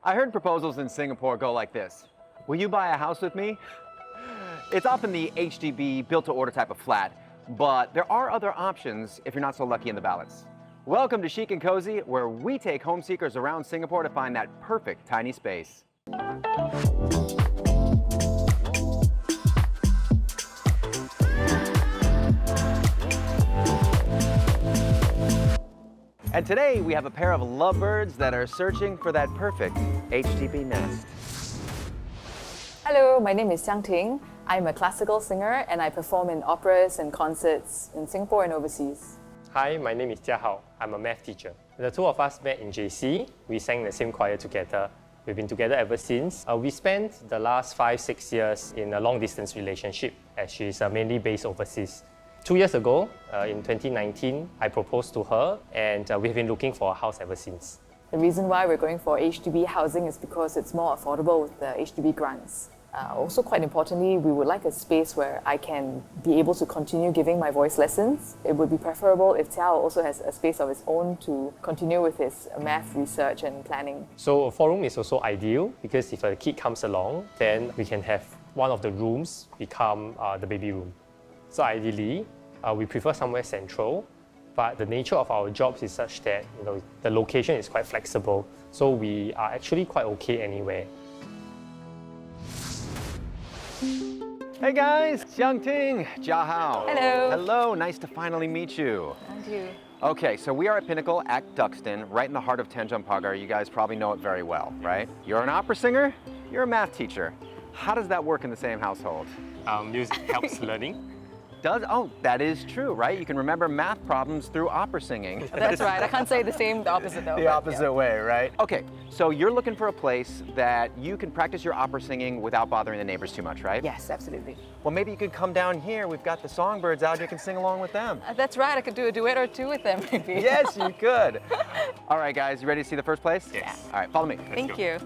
I heard proposals in Singapore go like this. Will you buy a house with me? It's often the HDB built-to-order type of flat, but there are other options if you're not so lucky in the ballots. Welcome to Chic and Cosy, where we take home seekers around Singapore to find that perfect tiny space. And today we have a pair of lovebirds that are searching for that perfect HDB nest. Hello, my name is Ting. I'm a classical singer and I perform in operas and concerts in Singapore and overseas. Hi, my name is Jiahao. I'm a math teacher. The two of us met in JC. We sang in the same choir together. We've been together ever since. We spent the last 5-6 years in a long-distance relationship as she's mainly based overseas. 2 years ago, in 2019, I proposed to her and we've been looking for a house ever since. The reason why we're going for HDB housing is because it's more affordable with the HDB grants. Also, quite importantly, we would like a space where I can be able to continue giving my voice lessons. It would be preferable if Tiao also has a space of his own to continue with his math research and planning. So a 4-room is also ideal because if a kid comes along, then we can have one of the rooms become the baby room. So ideally, we prefer somewhere central, but the nature of our jobs is such that the location is quite flexible, so we are actually quite okay anywhere. Hey guys, Xiang, Ting, Jiahao. Hello. Hello, nice to finally meet you. And you? Okay, so we are at Pinnacle at Duxton, right in the heart of Tanjung Pagar. You guys probably know it very well, right? You're an opera singer, you're a math teacher. How does that work in the same household? Music helps learning. Oh, that is true, right? You can remember math problems through opera singing. That's right. I can't say the opposite though. The opposite way, right? Okay, so you're looking for a place that you can practice your opera singing without bothering the neighbors too much, right? Yes, absolutely. Well, maybe you could come down here. We've got the songbirds out. You can sing along with them. That's right. I could do a duet or two with them maybe. Yes, you could. All right, guys, you ready to see the first place? Yes. All right, follow me. Thank you.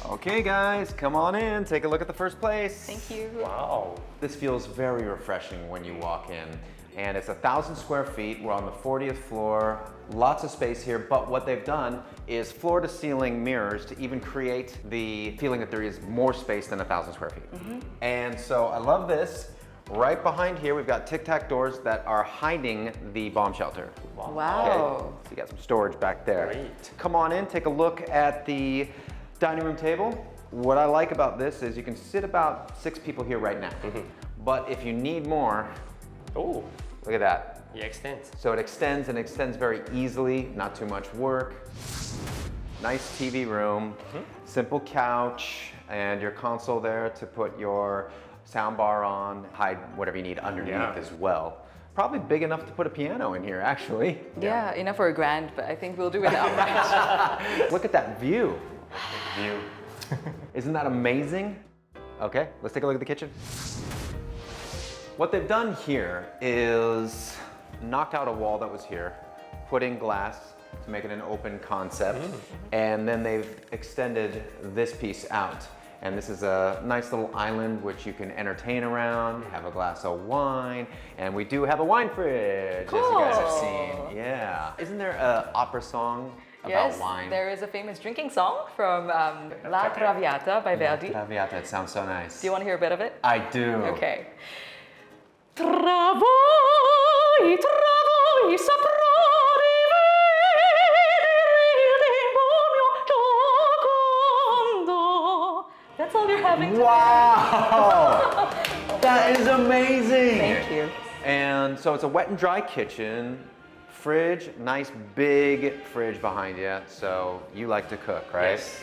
Okay, guys, come on in. Take a look at the first place. Thank you. Wow. This feels very refreshing when you walk in. And it's 1,000 square feet. We're on the 40th floor. Lots of space here, but what they've done is floor to ceiling mirrors to even create the feeling that there is more space than 1,000 square feet. And so I love this. Right behind here, we've got tic-tac doors that are hiding the bomb shelter. Wow. Okay, so you got some storage back there. Great. Come on in, take a look at the dining room table. What I like about this is you can sit about 6 people here right now. But if you need more, Oh, look at that. it extends. So it extends and extends very easily, not too much work. Nice TV room, simple couch, and your console there to put your sound bar on, hide whatever you need underneath as well. Probably big enough to put a piano in here, actually. Yeah, enough for a grand, but I think we'll do it outright. Look at that view. View. Isn't that amazing? Okay, let's take a look at the kitchen. What they've done here is knocked out a wall that was here, put in glass to make it an open concept, and then they've extended this piece out. And this is a nice little island which you can entertain around, have a glass of wine, and we do have a wine fridge, as you guys have seen. Yeah. Isn't there an opera song about wine? There is a famous drinking song from La Traviata by Verdi. Traviata, it sounds so nice. Do you want to hear a bit of it? I do. Okay. Travoi, saprò giocondo. That's all you're having today. Wow! That is amazing! Thank you. And so it's a wet and dry kitchen, fridge, nice big fridge behind you. So you like to cook, right? Yes.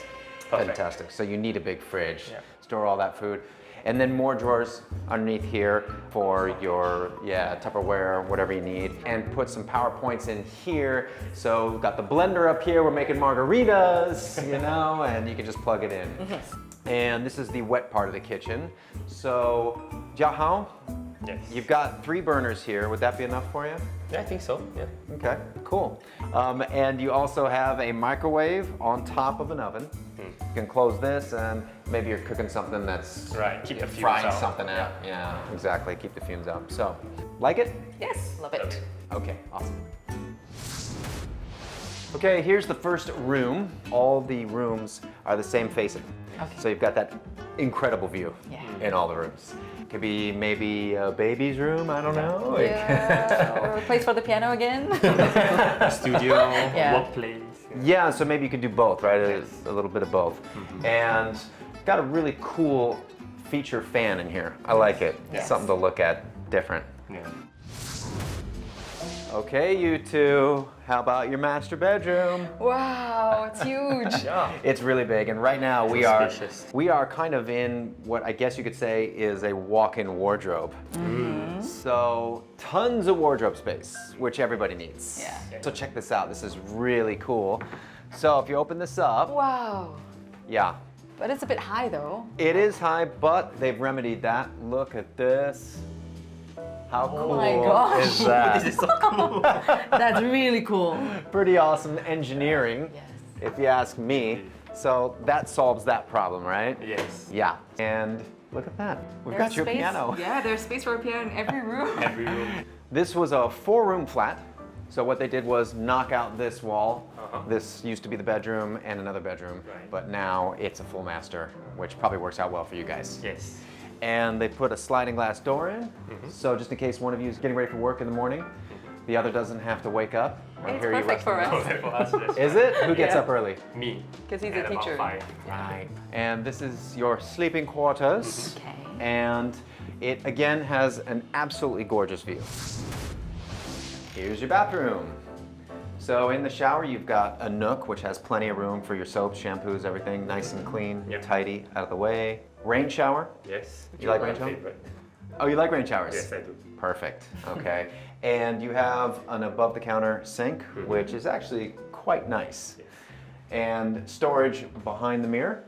Perfect. Fantastic. So you need a big fridge. Yeah. Store all that food. And then more drawers underneath here for your, Tupperware, whatever you need. And put some PowerPoints in here. So we've got the blender up here, we're making margaritas, and you can just plug it in. And this is the wet part of the kitchen. So, Jiahao, Yes. you've got 3 burners here. Would that be enough for you? Yeah, I think so. Yeah. Okay, cool. And you also have a microwave on top of an oven. You can close this and maybe you're cooking something that's Right, keep the fumes frying out. something out. Yeah, exactly, keep the fumes out. So, like it? Yes, love it. Okay, awesome. Okay, here's the first room. All the rooms are the same facing. Okay. So you've got that incredible view in all the rooms. Could be maybe a baby's room, I don't know. Yeah, or a place for the piano again. Studio, Yeah. workplace. Yeah, so maybe you could do both, right? Yes. A little bit of both. And got a really cool feature fan in here. I like it. Yes. Something to look at, different. Yeah. Okay, you two, how about your master bedroom? Wow, it's huge. Yeah. It's really big, and right now spacious. we are kind of in what I guess you could say is a walk-in wardrobe. So tons of wardrobe space, which everybody needs. Yeah. So check this out. This is really cool. So if you open this up, Wow. yeah, But it's a bit high though. it is high, but they've remedied that. Look at this. How cool my gosh. is that? This is so cool. That's really cool. Pretty awesome engineering, Yes. if you ask me. So that solves that problem, right? Yes. Yeah. And look at that. We've There's got your space. piano. Yeah, there's space for a piano in every room. Every room. This was a 4-room flat. So what they did was knock out this wall. This used to be the bedroom and another bedroom, Right. but now it's a full master, which probably works out well for you guys. Yes. And they put a sliding glass door in, so just in case one of you is getting ready for work in the morning, the other doesn't have to wake up and It's hear you perfect for wrestling. us. For us, that's Is it? Who gets Yeah. up early? me. 'Cause he's a At about teacher. 5. Right. And this is your sleeping quarters. Okay. And it again has an absolutely gorgeous view. Here's your bathroom. So in the shower, you've got a nook, which has plenty of room for your soaps, shampoos, everything nice and clean, Yep. tidy, out of the way. Rain shower. Yes. You like My rain shower? favorite. Oh, you like rain showers? Yes, I do. Perfect. Okay. And you have an above-the-counter sink, which is actually quite nice. Yes. And storage behind the mirror.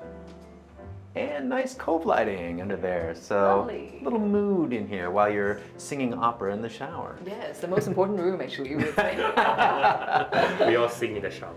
And nice cove lighting under there. So Lovely. a little mood in here while you're singing opera in the shower. Yeah, it's the most important room actually, you would say. We all sing in the shower.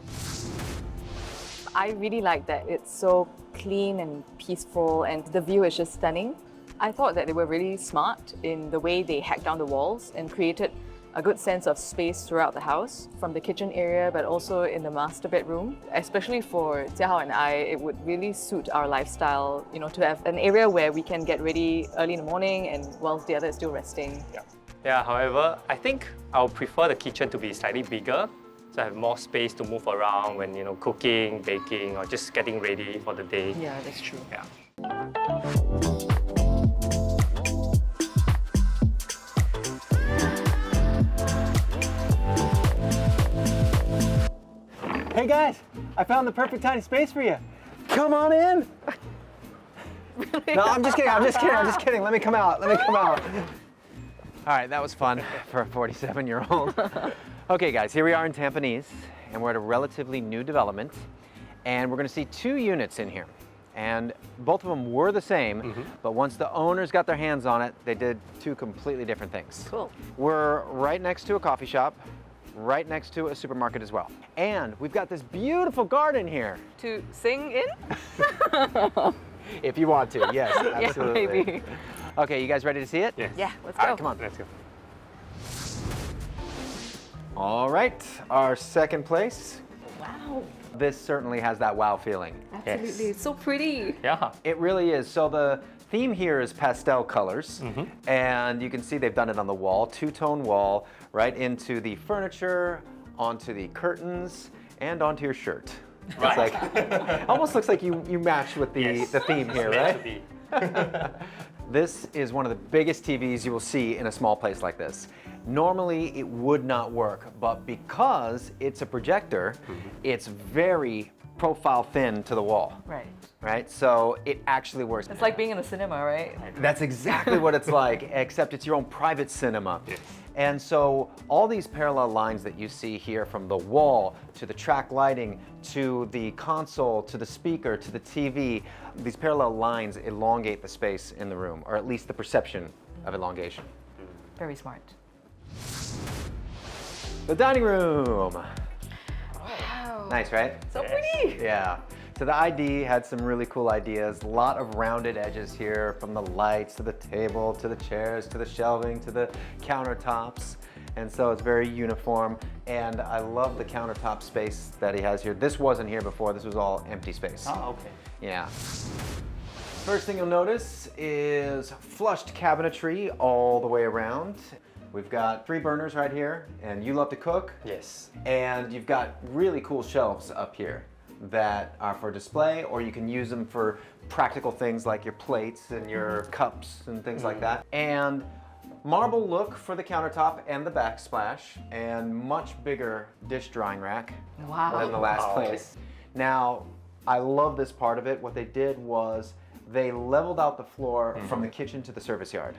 I really like that it's so clean and peaceful and the view is just stunning. I thought that they were really smart in the way they hacked down the walls and created a good sense of space throughout the house, from the kitchen area but also in the master bedroom. Especially for Jiahao and I, it would really suit our lifestyle, you know, to have an area where we can get ready early in the morning and whilst the other is still resting. Yeah. Yeah, however, I think I'll prefer the kitchen to be slightly bigger, so I have more space to move around when, you know, cooking, baking, or just getting ready for the day. Yeah, that's true. Yeah. Hey guys, I found the perfect tiny space for you. Come on in. No, I'm just kidding. Let me come out. All right, that was fun for a 47-year-old. Okay guys, here we are in Tampines, and we're at a relatively new development, and we're gonna see 2 units in here. And both of them were the same, but once the owners got their hands on it, they did 2 completely different things. Cool. We're right next to a coffee shop, right next to a supermarket as well. And we've got this beautiful garden here. To sing in? If you want to, yes, absolutely. Yeah, maybe. Okay, you guys ready to see it? Yes. Yeah, let's All go. right, come on. Let's go. All right, our second place. Wow, This certainly has that wow feeling. absolutely. It's so pretty. Yeah. It really is. So the theme here is pastel colors, and you can see they've done it on the wall, 2-tone wall, right into the furniture, onto the curtains, and onto your shirt. It's like, almost looks like you match with the, Yes. the theme here, Meant right? to be. This is one of the biggest TVs you will see in a small place like this. Normally it would not work, but because it's a projector, it's very profile thin to the wall, Right. right? So it actually works. It's like being in a cinema, right? That's exactly what it's like, except it's your own private cinema. Yes. And so all these parallel lines that you see here, from the wall to the track lighting to the console to the speaker to the TV, these parallel lines elongate the space in the room, or at least the perception of elongation. Very smart. The dining room. Wow. Nice, right? So pretty. Yeah. So the ID had some really cool ideas. A lot of rounded edges here, from the lights to the table to the chairs to the shelving to the countertops. And so it's very uniform. And I love the countertop space that he has here. This wasn't here before. This was all empty space. Oh, okay. Yeah. First thing you'll notice is flushed cabinetry all the way around. We've got 3 burners right here, and you love to cook. Yes. And you've got really cool shelves up here that are for display, or you can use them for practical things like your plates and your cups and things like that. And marble look for the countertop and the backsplash, and much bigger dish drying rack than the last Wow. place. Now, I love this part of it. What they did was they leveled out the floor from the kitchen to the service yard.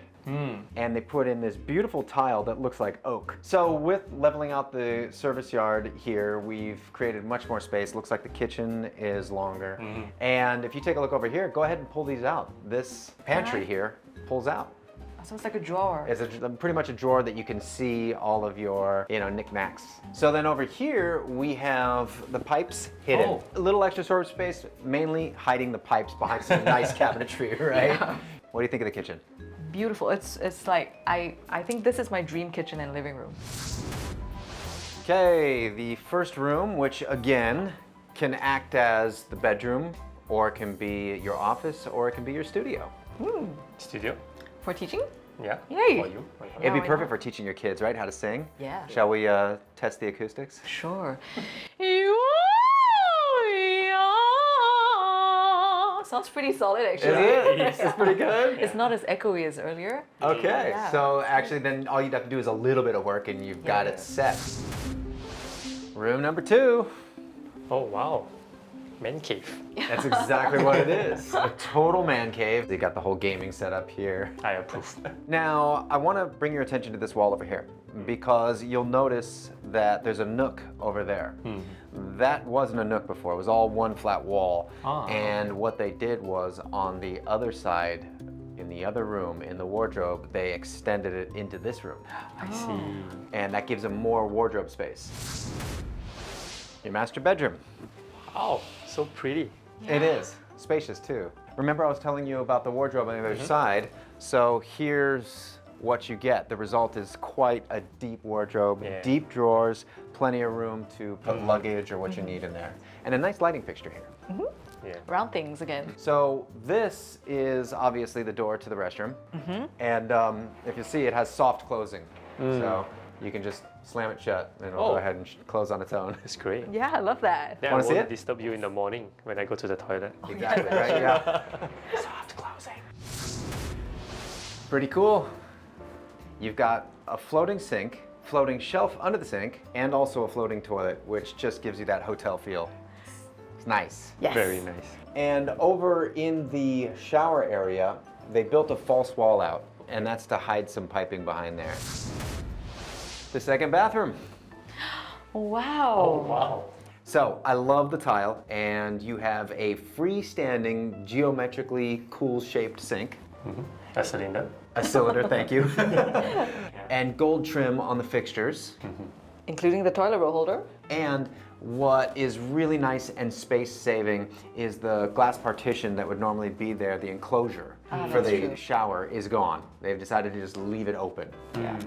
And they put in this beautiful tile that looks like oak. So with leveling out the service yard here, we've created much more space. Looks like the kitchen is longer. And if you take a look over here, go ahead and pull these out. This pantry here pulls out. So it's like a drawer. It's pretty much a drawer that you can see all of your, knickknacks. So then over here, we have the pipes hidden. Oh. A little extra storage space, mainly hiding the pipes behind some nice cabinetry, right? Yeah. What do you think of the kitchen? Beautiful. It's like, I think this is my dream kitchen and living room. Okay, the first room, which again, can act as the bedroom, or it can be your office, or it can be your studio. Studio? For teaching? Yeah. Yay. For you? It'd be why perfect not? for teaching your kids, right? How to sing. Yeah. Shall we test the acoustics? Sure. Sounds pretty solid actually. It's pretty good. It's not as echoey as earlier. Okay, Yeah. so actually then all you'd have to do is a little bit of work and you've got it set. Room number 2. Oh, wow. Man cave. That's exactly what it is. A total man cave. They got the whole gaming setup here. I approve. Now, I want to bring your attention to this wall over here because you'll notice that there's a nook over there. That wasn't a nook before. It was all one flat wall. And what they did was on the other side, in the other room, in the wardrobe, they extended it into this room. I see. And that gives them more wardrobe space. Your master bedroom. Wow, so pretty. It is. Spacious too. Remember I was telling you about the wardrobe on the other side? So here's what you get. The result is quite a deep wardrobe, Yeah. deep drawers, plenty of room to put luggage or what you need in there. And a nice lighting fixture here. Yeah. Round things again. So this is obviously the door to the restroom. And if you see, it has soft closing. So you can just slam it shut and it'll go ahead and close on its own. It's great. Yeah, I love that. Then Wanna I see won't it? disturb you in the morning when I go to the toilet. Exactly, right? Yeah. Soft closing. Pretty cool. You've got a floating sink, floating shelf under the sink, and also a floating toilet, which just gives you that hotel feel. It's nice. Yes. Very nice. And over in the shower area, they built a false wall out, and that's to hide some piping behind there. The second bathroom. Wow. Oh, wow. So I love the tile, and you have a freestanding, geometrically cool-shaped sink. A cylinder. A cylinder, thank you. And gold trim on the fixtures. Including the toilet roll holder. And what is really nice and space-saving is the glass partition that would normally be there, the enclosure for that's the true. shower is gone. They've decided to just leave it open. Yeah.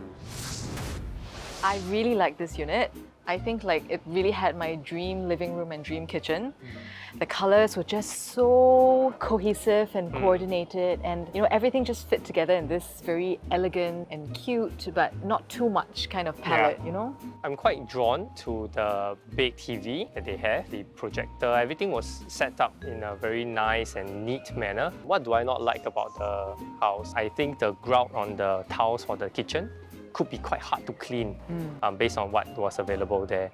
I really like this unit. I think like it really had my dream living room and dream kitchen. The colors were just so cohesive and coordinated, and everything just fit together in this very elegant and cute but not too much kind of palette, I'm quite drawn to the big TV that they have, the projector. Everything was set up in a very nice and neat manner. What do I not like about the house? I think the grout on the tiles for the kitchen could be quite hard to clean based on what was available there.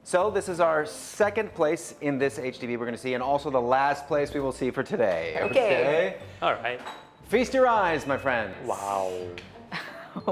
So this is our second place in this HDB we're going to see, and also the last place we will see for today. Okay. All right. Feast your eyes, my friends. Wow.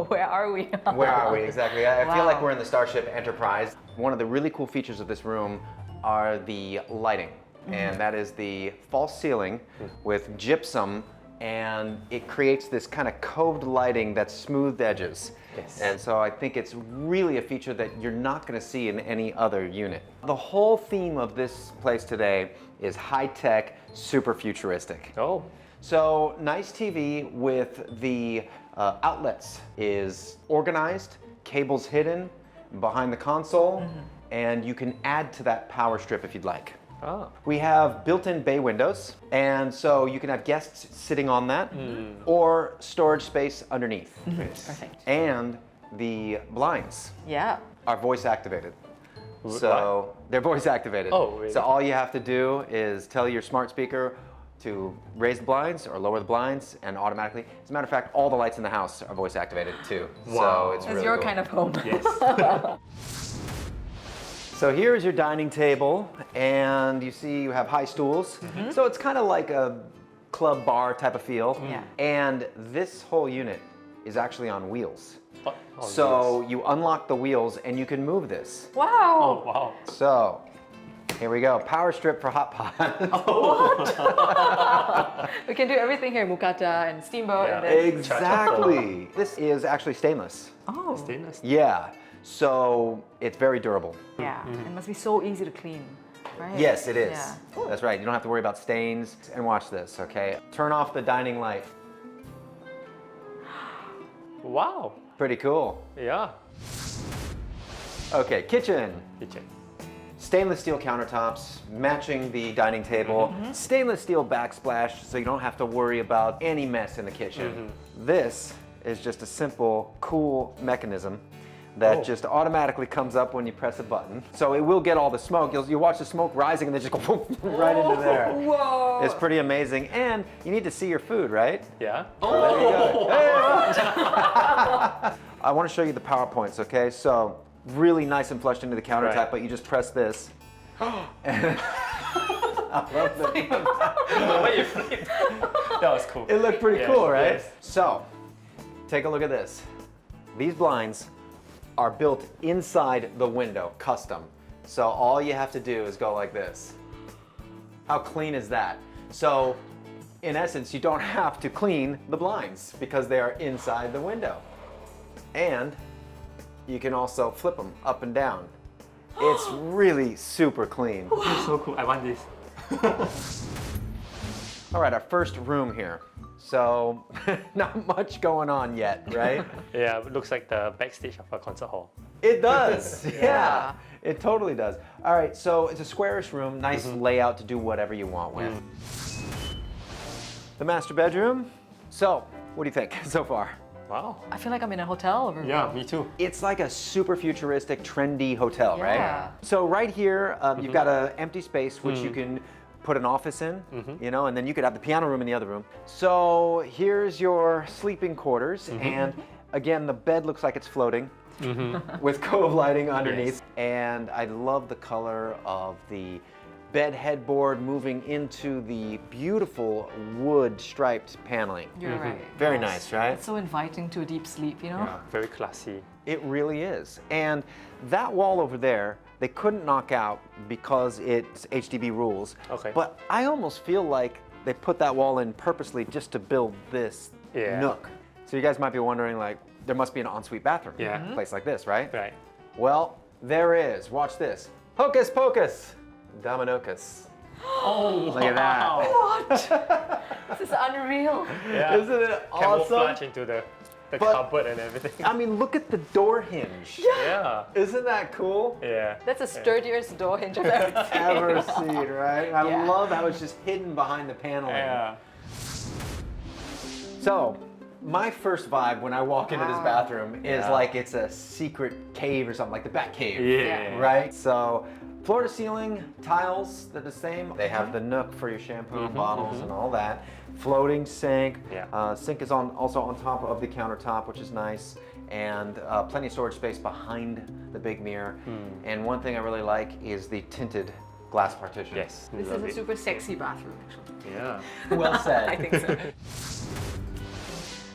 Where are we? Where are we exactly? I feel like Wow. we're in the Starship Enterprise. One of the really cool features of this room are the lighting, and that is the false ceiling with gypsum and it creates this kind of coved lighting that's smoothed edges. Yes. And so I think it's really a feature that you're not going to see in any other unit. The whole theme of this place today is high-tech, super futuristic. Oh, So nice TV with the outlets is organized, cables hidden behind the console, and you can add to that power strip if you'd like. ah, We have built-in bay windows, and so you can have guests sitting on that, or storage space underneath. Perfect. And the blinds Yeah. are voice activated. So they're voice activated. Oh, really? So all you have to do is tell your smart speaker to raise the blinds or lower the blinds, and automatically, as a matter of fact, all the lights in the house are voice activated too. Wow. So it's It's really your cool. kind of home. yes. So here's your dining table, and you see you have high stools. So it's kind of like a club bar type of feel. Yeah. And this whole unit is actually on wheels. On So wheels. you unlock the wheels and you can move this. Oh, Wow. wow. So here we go, power strip for hot pot. We can do everything here, mukata and steamboat Yeah. and then... Exactly. This is actually stainless. Oh. Stainless. Yeah. So it's very durable. Yeah. It must be so easy to clean, right? Yes, it is. Yeah. That's right. You don't have to worry about stains. And watch this, okay? Turn off the dining light. Wow. Pretty cool. Yeah. Okay, kitchen. Kitchen. Stainless steel countertops, matching the dining table. Stainless steel backsplash, so you don't have to worry about any mess in the kitchen. This is just a simple, cool mechanism that Oh. just automatically comes up when you press a button. So it will get all the smoke. You'll watch the smoke rising and then just go right into there. Whoa. It's pretty amazing. And you need to see your food, right? Yeah. There you go. I want to show you the PowerPoints, okay? So really nice and flushed into the countertop, Right. but you just press this. And I love that. The way you flip. That was cool. It looked pretty Yes, cool, right? yes. So take a look at this. These blinds are built inside the window, custom. So all you have to do is go like this. How clean is that? So in essence, you don't have to clean the blinds because they are inside the window. And you can also flip them up and down. It's really super clean. It's so cool. I want this. All right, our first room here. So not much going on yet, right? Yeah, it looks like the backstage of a concert hall. It does, yeah. Yeah. It totally does. All right, so it's a squarish room, nice layout to do whatever you want with. The master bedroom. So, what do you think so far? Wow. I feel like I'm in a hotel room. Yeah, me too. It's like a super futuristic, trendy hotel, Yeah. right? So right here, you've got an empty space which you can put an office in, you know, and then you could have the piano room in the other room. So here's your sleeping quarters, and again, the bed looks like it's floating with cove lighting underneath. Yes. And I love the color of the bed headboard moving into the beautiful wood striped paneling. You're right. Very Yes. nice, right? It's so inviting to a deep sleep, you know? Yeah, very classy. It really is. And that wall over there, they couldn't knock out because it's HDB rules. Okay. But I almost feel like they put that wall in purposely just to build this Yeah. nook. So you guys might be wondering, like, there must be an ensuite bathroom Yeah. in a place like this, right? Right. Well, there is. Watch this. Hocus pocus, Dominocus. Oh, Look at that. This is unreal. Yeah. Isn't it Camouflage awesome? into the But- cupboard and everything. I mean, look at the door hinge. Yeah. Isn't that cool? Yeah. That's the sturdiest door hinge I've ever seen. Ever seen, right? I Yeah. love how it's just hidden behind the paneling. Yeah. So, my first vibe when I walk into this bathroom is Yeah. like it's a secret cave or something, like the Bat Cave. Yeah. Right? So, floor to ceiling tiles, they're the same. They have the nook for your shampoo bottles and all that. Floating sink. Yeah. Sink is also on top of the countertop, which is nice. And plenty of storage space behind the big mirror. And one thing I really like is the tinted glass partition. Yes. This love is a it. super sexy bathroom, actually. Yeah. Well said. I think so.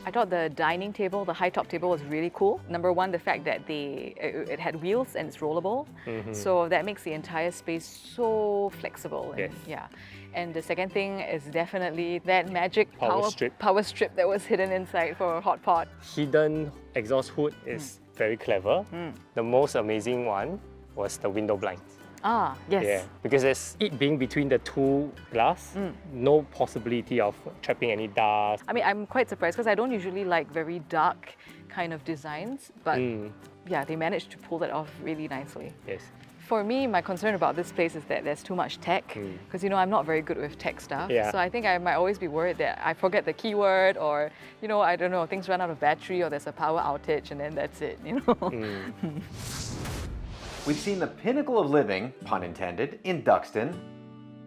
I thought the dining table, the high top table, was really cool. Number one, the fact that it had wheels and it's rollable, so that makes the entire space so flexible. Yes. Yeah. And the second thing is definitely that magic Power strip. that was hidden inside for a hot pot. Hidden exhaust hood is very clever. The most amazing one was the window blinds. Ah, yes. Yeah, because there's it being between the two glass, no possibility of trapping any dust. I mean, I'm quite surprised because I don't usually like very dark kind of designs, but yeah, they managed to pull that off really nicely. Yes. For me, my concern about this place is that there's too much tech, because you know I'm not very good with tech stuff. Yeah. So I think I might always be worried that I forget the keyword, or you know, I don't know, things run out of battery, or there's a power outage, and then that's it. You know. We've seen the pinnacle of living, pun intended, in Duxton,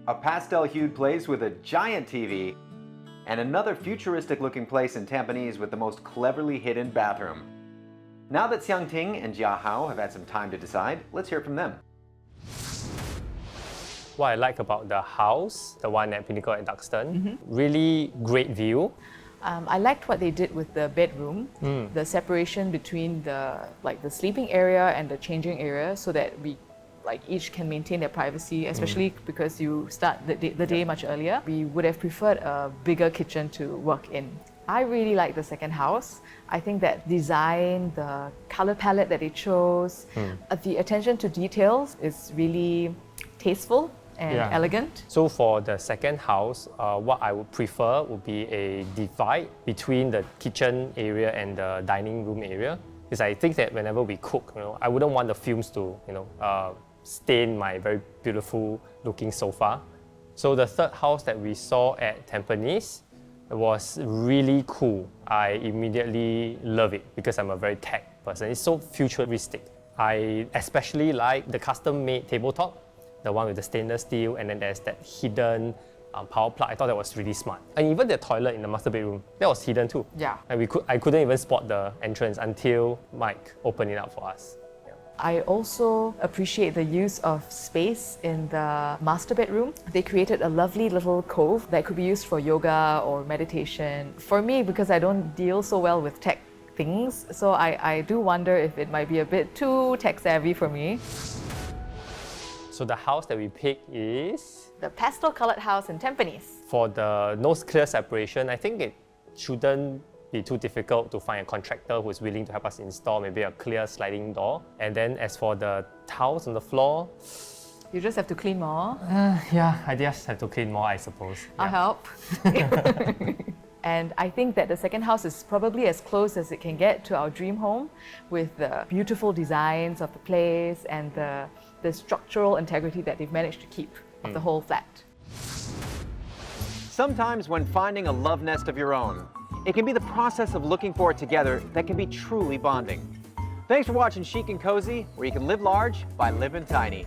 a pastel-hued place with a giant TV, and another futuristic-looking place in Tampines with the most cleverly hidden bathroom. Now that Xiang, Ting and Jia Hao have had some time to decide, let's hear from them. What I like about the house, the one at Pinnacle at Duxton, really great view. I liked what they did with the bedroom, the separation between the sleeping area and the changing area, so that we each can maintain their privacy, especially because you start the day much earlier. We would have preferred a bigger kitchen to work in. I really like the second house. I think that design, the color palette that they chose, the attention to details is really tasteful and elegant. So for the second house, what I would prefer would be a divide between the kitchen area and the dining room area. Because I think that whenever we cook, I wouldn't want the fumes to, stain my very beautiful looking sofa. So the third house that we saw at Tampines was really cool. I immediately love it because I'm a very tech person. It's so futuristic. I especially like the custom-made tabletop, the one with the stainless steel, and then there's that hidden power plug. I thought that was really smart. And even the toilet in the master bedroom, that was hidden too. Yeah. And I couldn't even spot the entrance until Mike opened it up for us. I also appreciate the use of space in the master bedroom. They created a lovely little cove that could be used for yoga or meditation. For me, because I don't deal so well with tech things, so I do wonder if it might be a bit too tech savvy for me. So the house that we picked is? The pastel colored house in Tampines. For the nose clear separation, I think it shouldn't be too difficult to find a contractor who is willing to help us install maybe a clear sliding door. And then as for the tiles on the floor, you just have to clean more. Yeah, I just have to clean more, I suppose. I'll help. And I think that the second house is probably as close as it can get to our dream home, with the beautiful designs of the place and the structural integrity that they've managed to keep of the whole flat. Sometimes when finding a love nest of your own, it can be the process of looking for it together that can be truly bonding. Thanks for watching Chic and Cozy, where you can live large by living tiny.